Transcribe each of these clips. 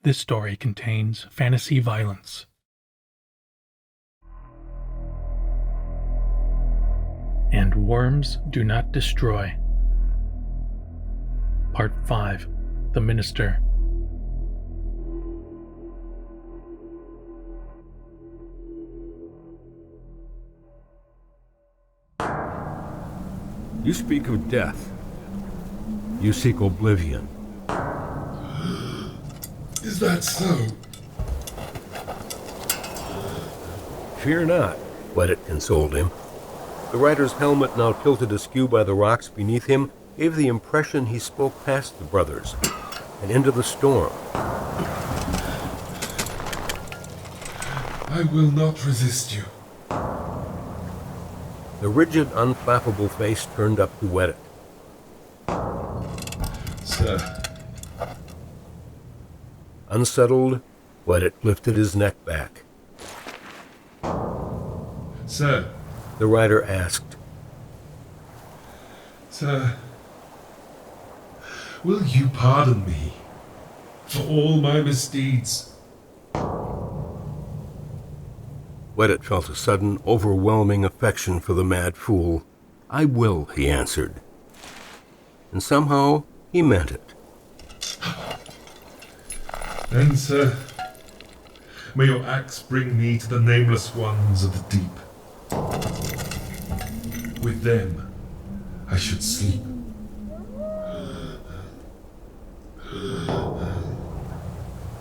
This story contains fantasy violence. And worms do not destroy. Part 5. The Minister. You speak of death. You seek oblivion. Is that so? Fear not, Wedit consoled him. The rider's helmet, now tilted askew by the rocks beneath him, gave the impression he spoke past the brothers and into the storm. I will not resist you. The rigid, unflappable face turned up to Wedit. Sir. Unsettled, Wedit lifted his neck back. Sir. The rider asked. Sir, will you pardon me for all my misdeeds? Wedit felt a sudden, overwhelming affection for the mad fool. I will, he answered. And somehow he meant it. Then, sir, may your axe bring me to the nameless ones of the deep. With them, I should sleep.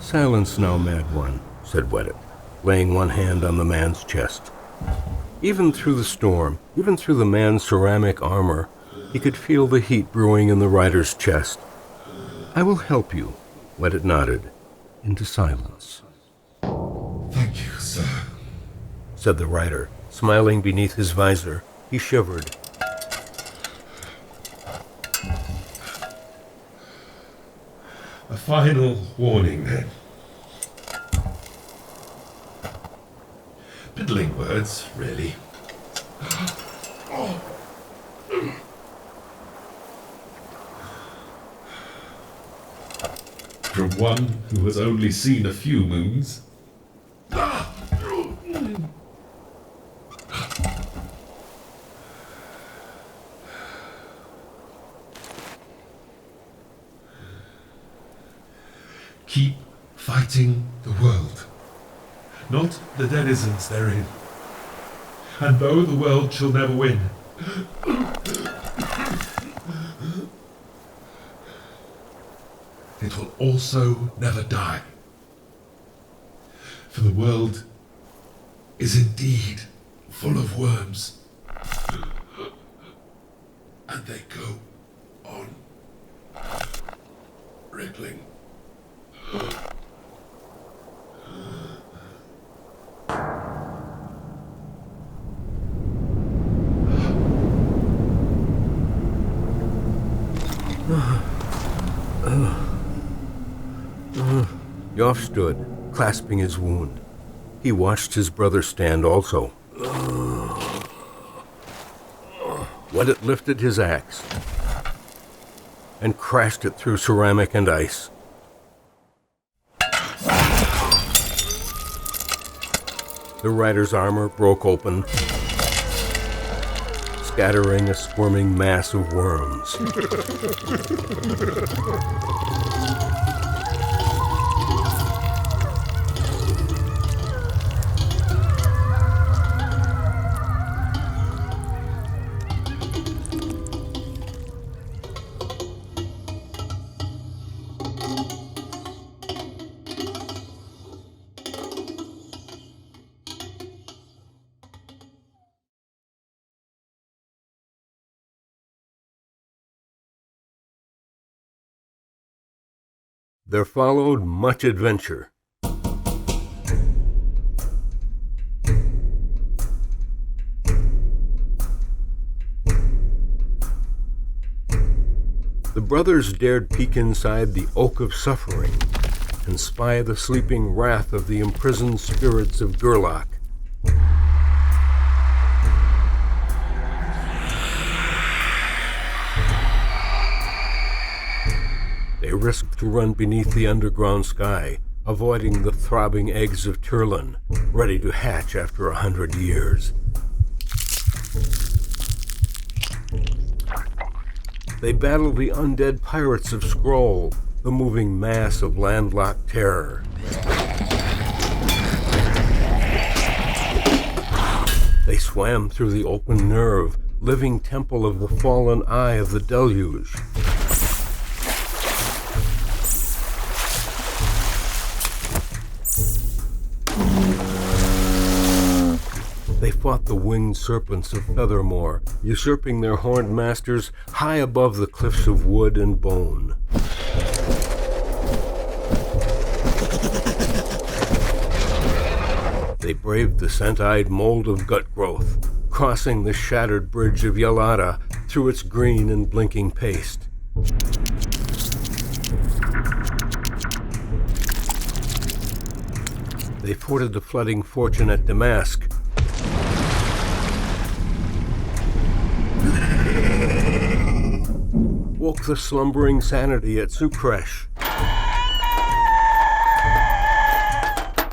Silence now, mad one, said Wedit, laying one hand on the man's chest. Even through the storm, even through the man's ceramic armor, he could feel the heat brewing in the rider's chest. I will help you, Wedit nodded, into silence. Thank you, sir, said the rider, smiling beneath his visor. He shivered. A final warning, then. Piddling words, really. From one who has only seen a few moons. Keep fighting the world, not the denizens therein. And though the world shall never win, it will also never die. For the world is indeed full of worms, and they go on wriggling. Yof stood, clasping his wound. He watched his brother stand also. Wedit lifted his axe and crashed it through ceramic and ice. The rider's armor broke open, scattering a squirming mass of worms. There followed much adventure. The brothers dared peek inside the Oak of Suffering and spy the sleeping wrath of the imprisoned spirits of Gerlach. They risked to run beneath the underground sky, avoiding the throbbing eggs of Turlin, ready to hatch after 100 years. They battle the undead pirates of Skrull, the moving mass of landlocked terror. They swam through the open nerve, living temple of the fallen eye of the deluge. They fought the winged serpents of Feathermore, usurping their horned masters high above the cliffs of wood and bone. They braved the scent-eyed mold of gut growth, crossing the shattered bridge of Yalada through its green and blinking paste. They forded the flooding fortune at Damask, woke the slumbering sanity at Sukresh,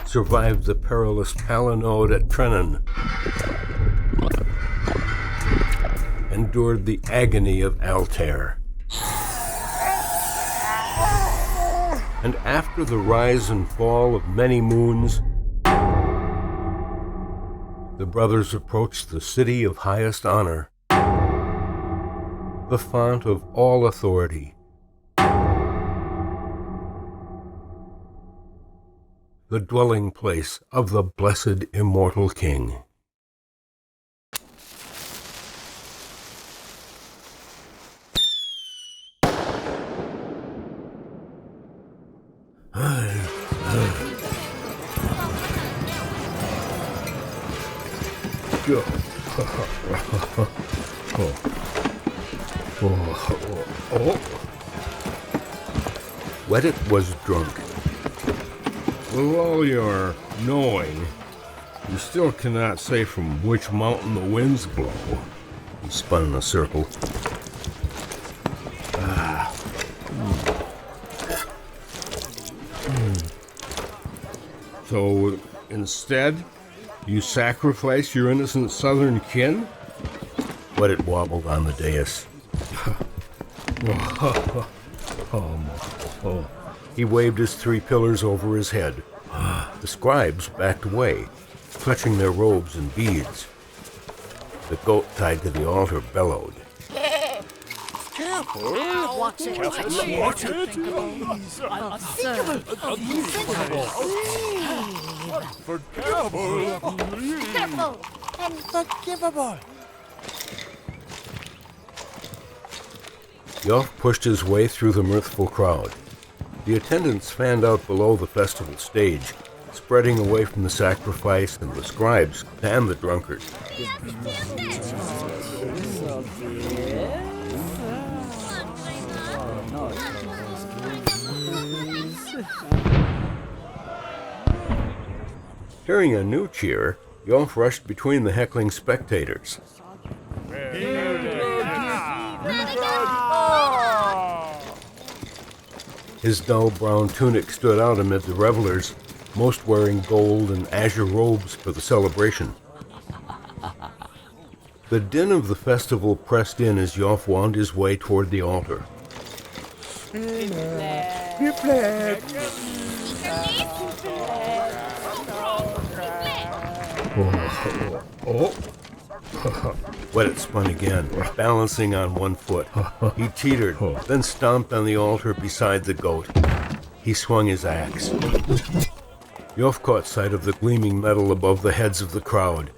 survived the perilous Palinode at Trenan, endured the agony of Altair. And after the rise and fall of many moons, the brothers approached the city of highest honor, the font of all authority, the dwelling place of the Blessed Immortal King. Wedit was drunk. With all your knowing, you still cannot say from which mountain the winds blow. He spun in a circle. So instead, you sacrifice your innocent southern kin? Wedit wobbled on the dais. He waved his 3 pillars over his head. The scribes backed away, clutching their robes and beads. The goat tied to the altar bellowed. Careful! Watch it! Watch it! Forgivable! Careful! Unforgivable! Yof pushed his way through the mirthful crowd. The attendants fanned out below the festival stage, spreading away from the sacrifice and the scribes and the drunkard. Hearing a new cheer, Yof rushed between the heckling spectators. His dull brown tunic stood out amid the revelers, most wearing gold and azure robes for the celebration. The din of the festival pressed in as Yof wound his way toward the altar. Wedit spun again, balancing on one foot. He teetered, then stomped on the altar beside the goat. He swung his axe. Yof caught sight of the gleaming metal above the heads of the crowd.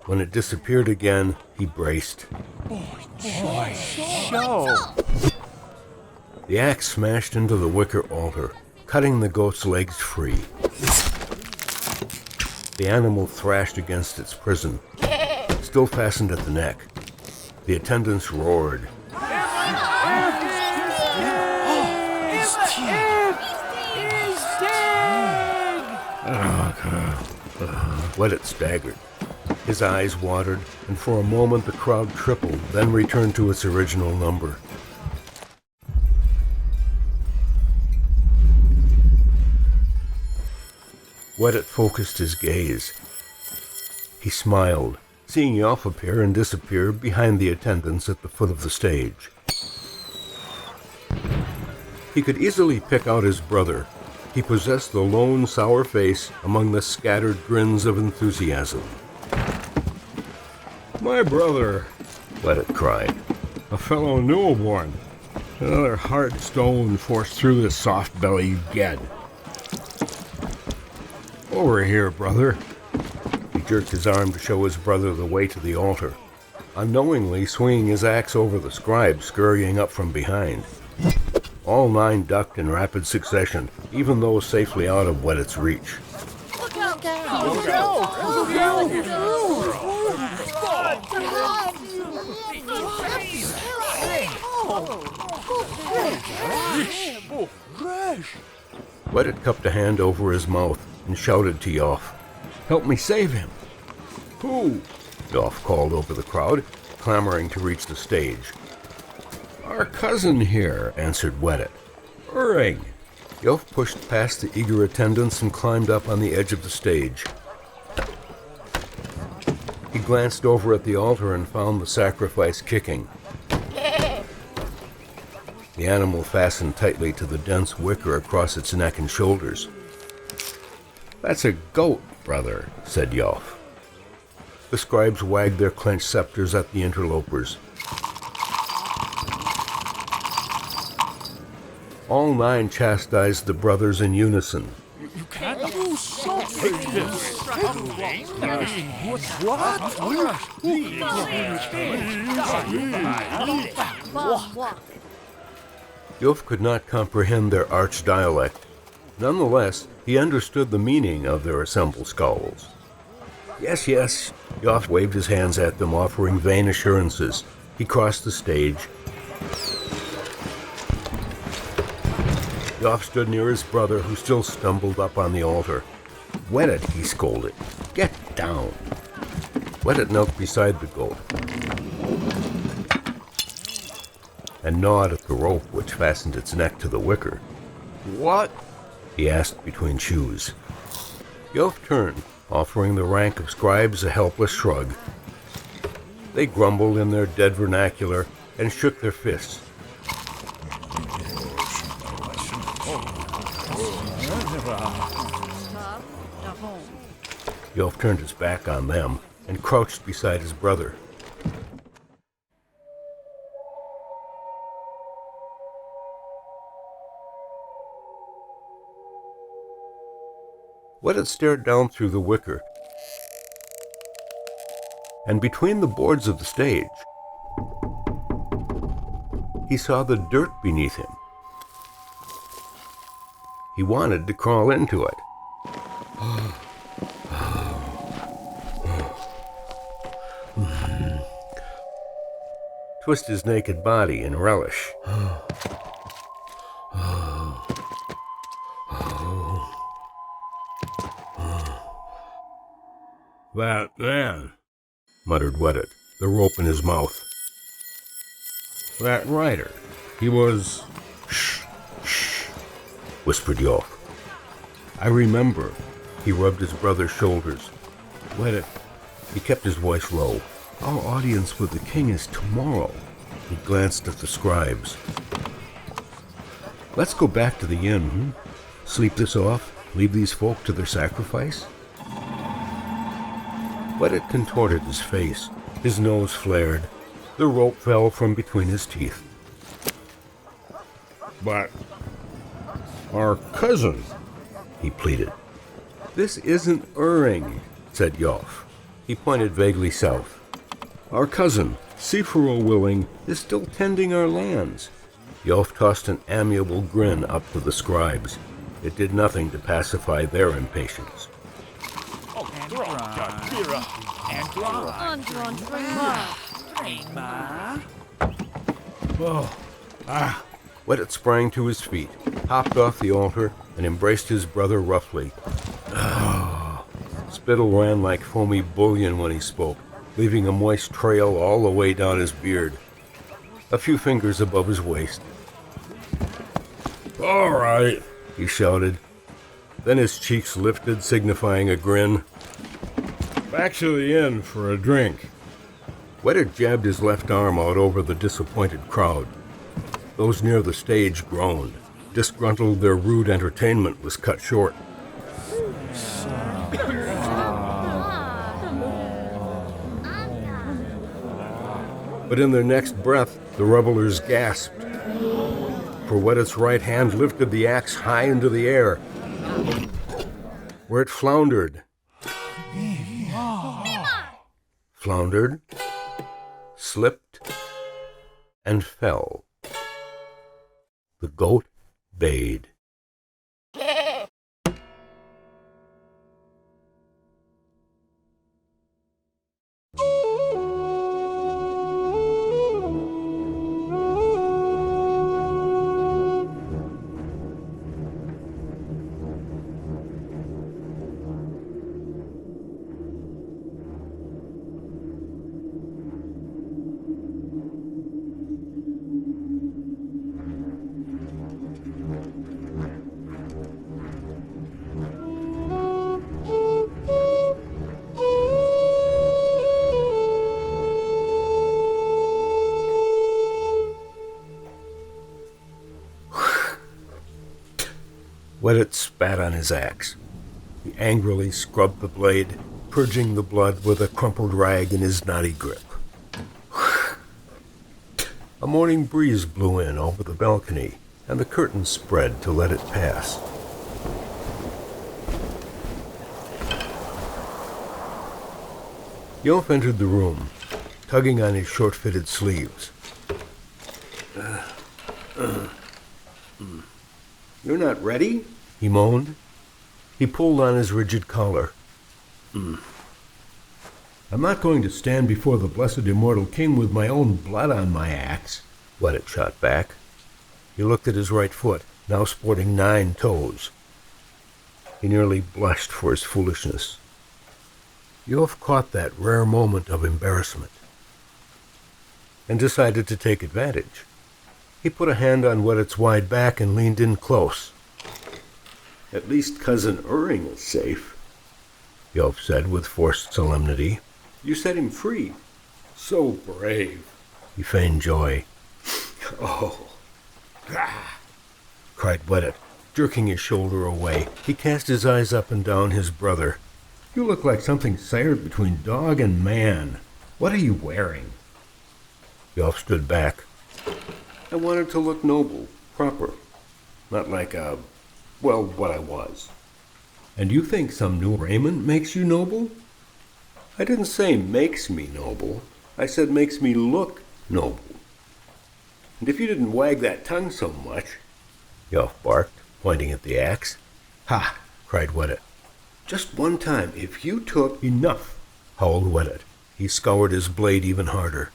When it disappeared again, he braced. The axe smashed into the wicker altar, cutting the goat's legs free. The animal thrashed against its prison, still fastened at the neck. The attendants roared. Wedit staggered. His eyes watered, and for a moment the crowd tripled, then returned to its original number. Wedit focused his gaze. He smiled, seeing Yof appear and disappear behind the attendants at the foot of the stage. He could easily pick out his brother. He possessed the lone, sour face among the scattered grins of enthusiasm. My brother, Wedit cried. a fellow newborn. Another hard stone forced through this soft-bellied ged. Over here, brother. He jerked his arm to show his brother the way to the altar, unknowingly swinging his axe over the scribe scurrying up from behind. All 9 ducked in rapid succession, even those safely out of Wedit's reach. Look out! Wedit cupped a hand over his mouth and shouted to Yof. Help me save him. Who? Yof called over the crowd, clamoring to reach the stage. Our cousin here, Answered Wedit. Uring. Yof pushed past the eager attendants and climbed up on the edge of the stage. He glanced over at the altar and found the sacrifice kicking. The animal fastened tightly to the dense wicker across its neck and shoulders. That's a goat, brother, said Yof. The scribes wagged their clenched scepters at the interlopers. All 9 chastised the brothers in unison. You can't do something. Yof could not comprehend their arch dialect. Nonetheless, he understood the meaning of their assembled scowls. Yes, yes, Yof waved his hands at them, offering vain assurances. He crossed the stage. Yof stood near his brother, who still stumbled up on the altar. Wedit, he scolded. Get down. Wedit knelt beside the goat and gnawed at the rope which fastened its neck to the wicker. What? He asked between chews. Yof turned, offering the rank of scribes a helpless shrug. They grumbled in their dead vernacular and shook their fists. Yof turned his back on them and crouched beside his brother. Wedit stared down through the wicker, and between the boards of the stage, he saw the dirt beneath him. He wanted to crawl into it. Twist his naked body in relish. That man. Muttered Wedit, the rope in his mouth. That rider. He was... Shh, whispered Yof. I remember. He rubbed his brother's shoulders. Wedit. He kept his voice low. Our audience with the king is tomorrow. He glanced at the scribes. Let's go back to the inn, Sleep this off? Leave these folk to their sacrifice? Wedit contorted his face. His nose flared. The rope fell from between his teeth. But... our cousin, he pleaded. This isn't Uring, said Yof. He pointed vaguely south. Our cousin, Sifuro Willing, is still tending our lands. Yof tossed an amiable grin up to the scribes. It did nothing to pacify their impatience. Wedit sprang to his feet, hopped off the altar, and embraced his brother roughly. Spittle ran like foamy bouillon when he spoke, leaving a moist trail all the way down his beard, a few fingers above his waist. all right, he shouted. Then his cheeks lifted, signifying a grin. Back to the inn for a drink. Wedit jabbed his left arm out over the disappointed crowd. Those near the stage groaned. Disgruntled, their rude entertainment was cut short. But in their next breath, the revelers gasped. For Wedit's right hand lifted the axe high into the air, where it floundered. Floundered, slipped, and fell. The goat bayed. Wedit spat on his axe. He angrily scrubbed the blade, purging the blood with a crumpled rag in his knotty grip. A morning breeze blew in over the balcony, and the curtains spread to let it pass. Yof entered the room, tugging on his short-fitted sleeves. You're not ready? He moaned. He pulled on his rigid collar. I'm not going to stand before the Blessed Immortal King with my own blood on my axe, Wedit shot back. He looked at his right foot, now sporting 9 toes. He nearly blushed for his foolishness. Yof caught that rare moment of embarrassment and decided to take advantage. He put a hand on Wedit's wide back and leaned in close. At least Cousin Uring is safe, Yof said with forced solemnity. You set him free. So brave. He feigned joy. Oh, cried Wedit, jerking his shoulder away. He cast his eyes up and down his brother. You look like something sired between dog and man. What are you wearing? Yof stood back. I wanted to look noble, proper. Not like what I was. And you think some new raiment makes you noble? I didn't say makes me noble. I said makes me look noble. And if you didn't wag that tongue so much, Yof barked, pointing at the axe. Ha! Cried Wedit. Just one time, if you took... Enough! Howled Wedit. He scoured his blade even harder.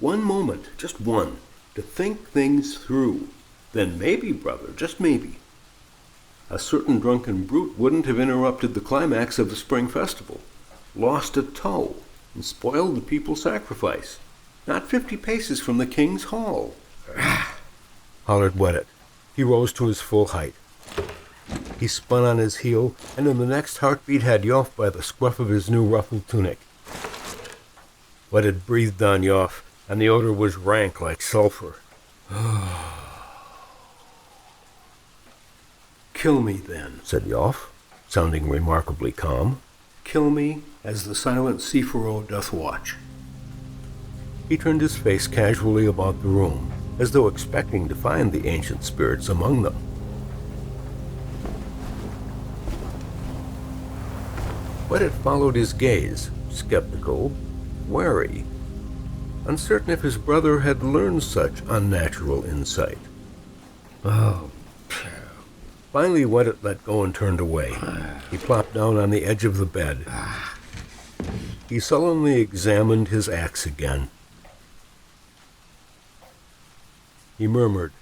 One moment, just one, to think things through. Then maybe, brother, just maybe, a certain drunken brute wouldn't have interrupted the climax of the spring festival, lost a toe, and spoiled the people's sacrifice. Not 50 paces from the king's hall. Hollered Wedit. He rose to his full height. He spun on his heel, and in the next heartbeat had Yof by the scruff of his new ruffled tunic. Wedit breathed on Yof, and the odor was rank like sulfur. Kill me, then, said Yof, sounding remarkably calm. Kill me as the silent Sephiroth doth watch. He turned his face casually about the room, as though expecting to find the ancient spirits among them. Wedit followed his gaze, skeptical, wary, uncertain if his brother had learned such unnatural insight. Oh, finally, Wedit let go and turned away. He plopped down on the edge of the bed. He sullenly examined his axe again. He murmured,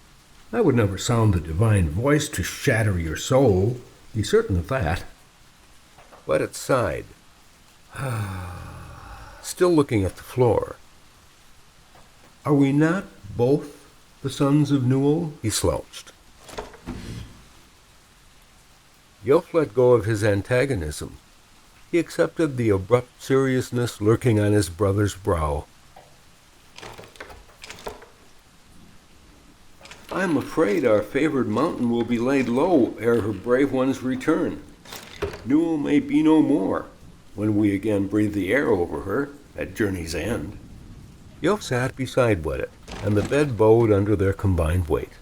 I would never sound the divine voice to shatter your soul. Be certain of that. Wedit sighed, still looking at the floor. Are we not both the sons of Newell? He slouched. Yof let go of his antagonism. He accepted the abrupt seriousness lurking on his brother's brow. "I'm afraid our favored mountain will be laid low ere her brave ones return. Newell may be no more when we again breathe the air over her at journey's end." Yof sat beside Wedit, and the bed bowed under their combined weight.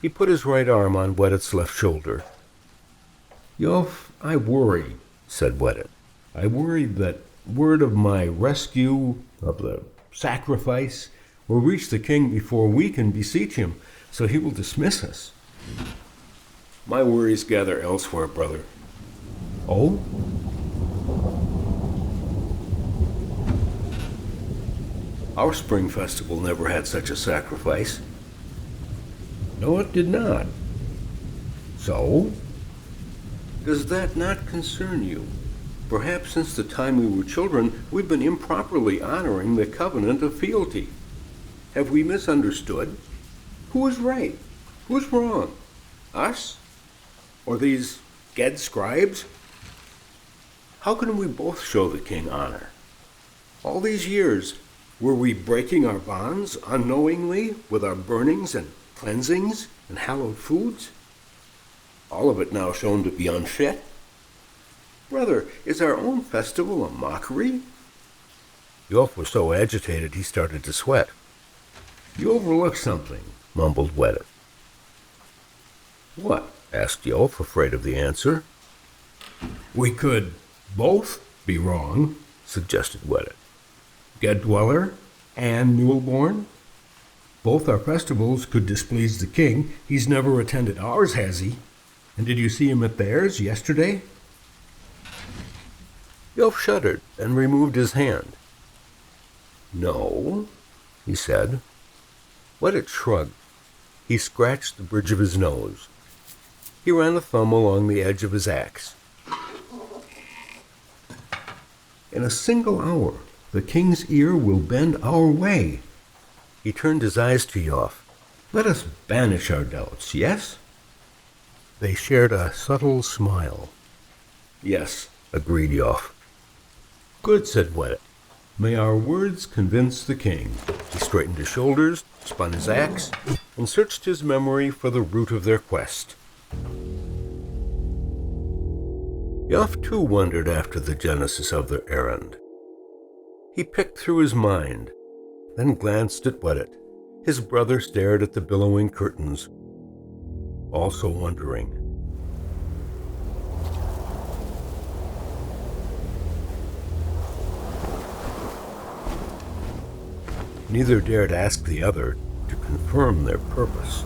He put his right arm on Wedit's left shoulder. "Yof, I worry," said Wedit. "I worry that word of my rescue, of the sacrifice, will reach the king before we can beseech him, so he will dismiss us." "My worries gather elsewhere, brother." "Oh?" "Our spring festival never had such a sacrifice." "No, it did not." "So?" "Does that not concern you? Perhaps since the time we were children, we've been improperly honoring the covenant of fealty. Have we misunderstood? Who is right? Who is wrong? Us? Or these Ged scribes? How can we both show the king honor? All these years, were we breaking our bonds unknowingly with our burnings and cleansings and hallowed foods? All of it now shown to be unfit? Brother, is our own festival a mockery?" Yof was so agitated he started to sweat. "You overlook something," mumbled Wedit. "What?" asked Yof, afraid of the answer. "We could both be wrong," suggested Wedit. "Ged Dweller and Newellborn. Both our festivals could displease the king. He's never attended ours, has he? And did you see him at theirs yesterday?" Yof shuddered and removed his hand. "No," he said. Wedit shrugged. He scratched the bridge of his nose. He ran a thumb along the edge of his axe. "In a single hour, the king's ear will bend our way." He turned his eyes to Yof. "Let us banish our doubts, yes?" They shared a subtle smile. "Yes," agreed Yof. "Good," said Wedit. "May our words convince the king." He straightened his shoulders, spun his axe, and searched his memory for the root of their quest. Yof too wondered after the genesis of their errand. He picked through his mind, then glanced at Wedit. His brother stared at the billowing curtains, also wondering. Neither dared ask the other to confirm their purpose.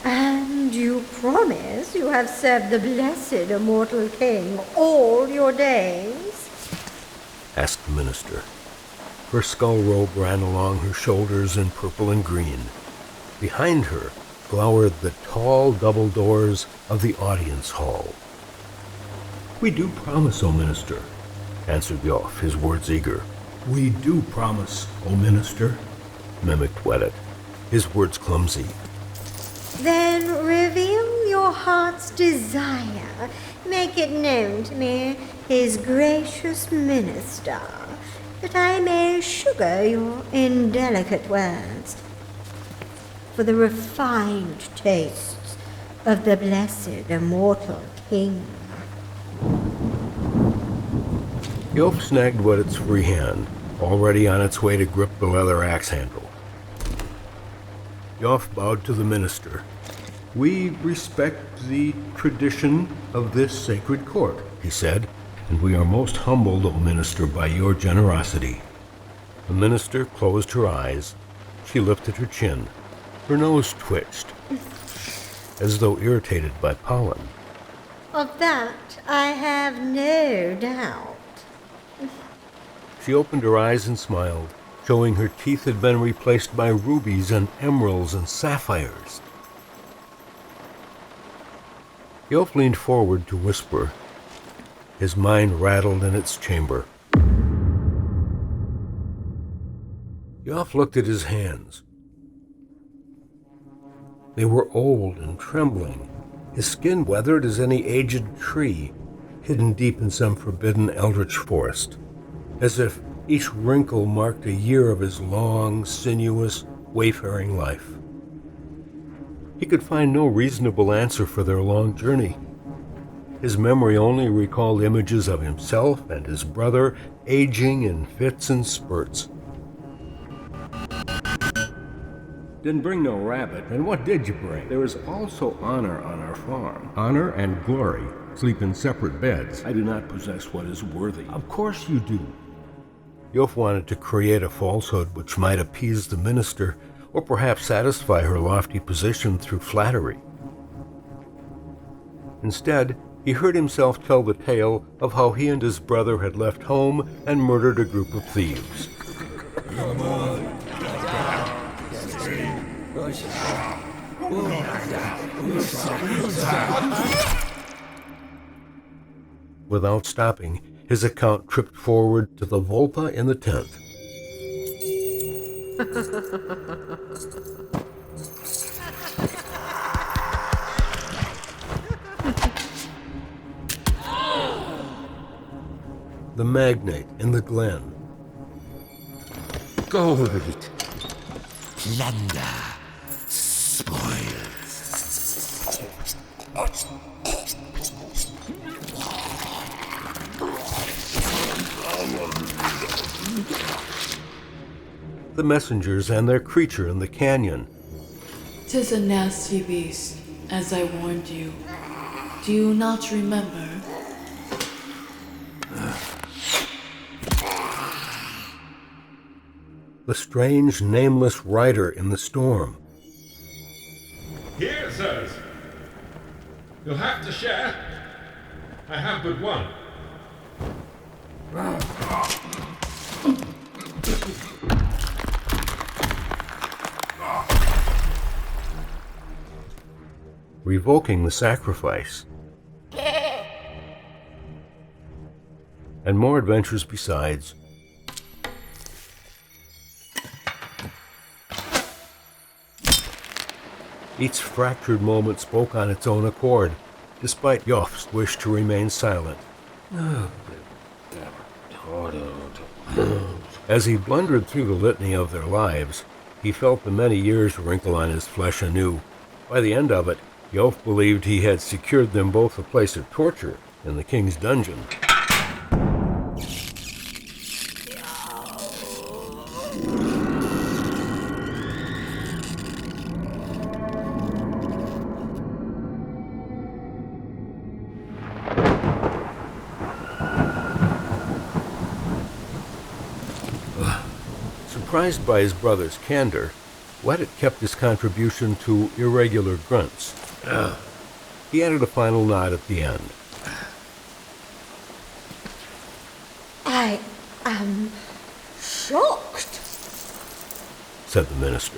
And you promise you have served the Blessed Immortal King all your days? Asked the minister. Her skull robe ran along her shoulders in purple and green. Behind her glowered the tall double doors of the audience hall. "We do promise, O minister," answered Yof, his words eager. "We do promise, O minister," mimicked Wedit, his words clumsy. Then reveal your heart's desire. Make it known to me, his gracious minister, that I may sugar your indelicate words for the refined tastes of the Blessed Immortal King. Yof snagged Wedit's free hand, already on its way to grip the leather axe handle. Yof bowed to the minister. "We respect the tradition of this sacred court," he said, "and we are most humbled, O minister, by your generosity." The minister closed her eyes. She lifted her chin. Her nose twitched, as though irritated by pollen. Of that I have no doubt. She opened her eyes and smiled, showing her teeth had been replaced by rubies and emeralds and sapphires. Yof leaned forward to whisper. His mind rattled in its chamber. Yof looked at his hands. They were old and trembling, his skin weathered as any aged tree, hidden deep in some forbidden eldritch forest, as if each wrinkle marked a year of his long, sinuous, wayfaring life. He could find no reasonable answer for their long journey. His memory only recalled images of himself and his brother aging in fits and spurts. Didn't bring no rabbit. And what did you bring? There is also honor on our farm. Honor and glory sleep in separate beds. I do not possess what is worthy. Of course you do. Yof wanted to create a falsehood which might appease the minister, or perhaps satisfy her lofty position through flattery. Instead, he heard himself tell the tale of how he and his brother had left home and murdered a group of thieves. Without stopping, his account tripped forward to the Volpa in the tent. The magnate in the glen. Gold. Plunder. Spoils. The messengers and their creature in the canyon. 'Tis a nasty beast, as I warned you. Do you not remember? The strange, nameless rider in the storm. Here, sirs. You'll have to share. I have but one. Revoking the sacrifice. And more adventures besides. Each fractured moment spoke on its own accord, despite Yof's wish to remain silent. As he blundered through the litany of their lives, he felt the many years wrinkle on his flesh anew. By the end of it, Yof believed he had secured them both a place of torture in the king's dungeon. Surprised by his brother's candor, Wedit kept his contribution to irregular grunts. He added a final nod at the end. I am shocked, Said the minister.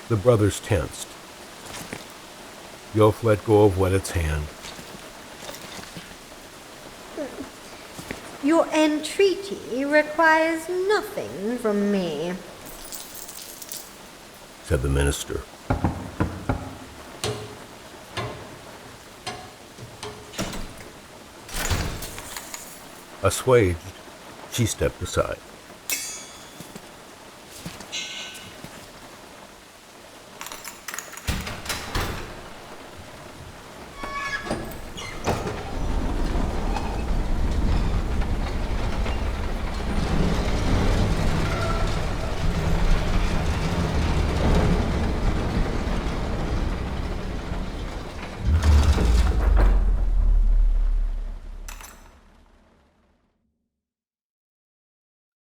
The brothers tensed. Yof let go of Wedit's hand. Your entreaty requires nothing from me. Said the minister. Assuaged, she stepped aside.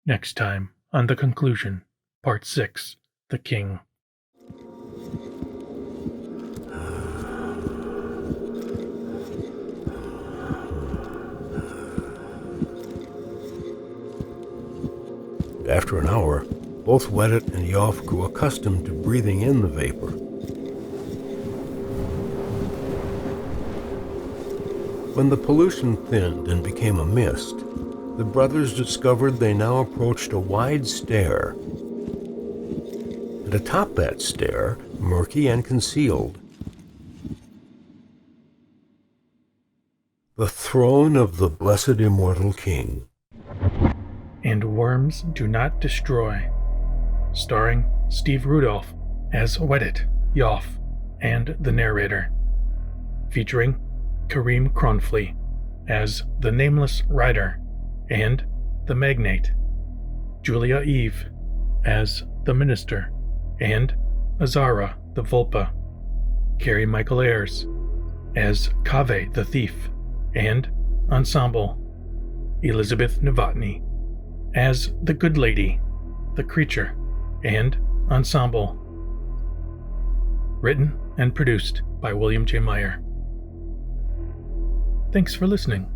Next time on The Conclusion, Part 6, The King. After an hour, both Wedit and Yof grew accustomed to breathing in the vapor. When the pollution thinned and became a mist, the brothers discovered they now approached a wide stair. And atop that stair, murky and concealed, the throne of the Blessed Immortal King. And Worms Do Not Destroy, starring Steve Rudolph as Wedit, Yof, and the narrator, featuring Karim Kronfli as the Nameless Rider and the Magnate, Julia Eve as the Minister and Azara the Vulpa, Cary Michael Ayers as Kaveh the Thief and Ensemble, Elizabeth Novotny as the Good Lady, the Creature, and Ensemble. Written and produced by William J. Meyer. Thanks for listening.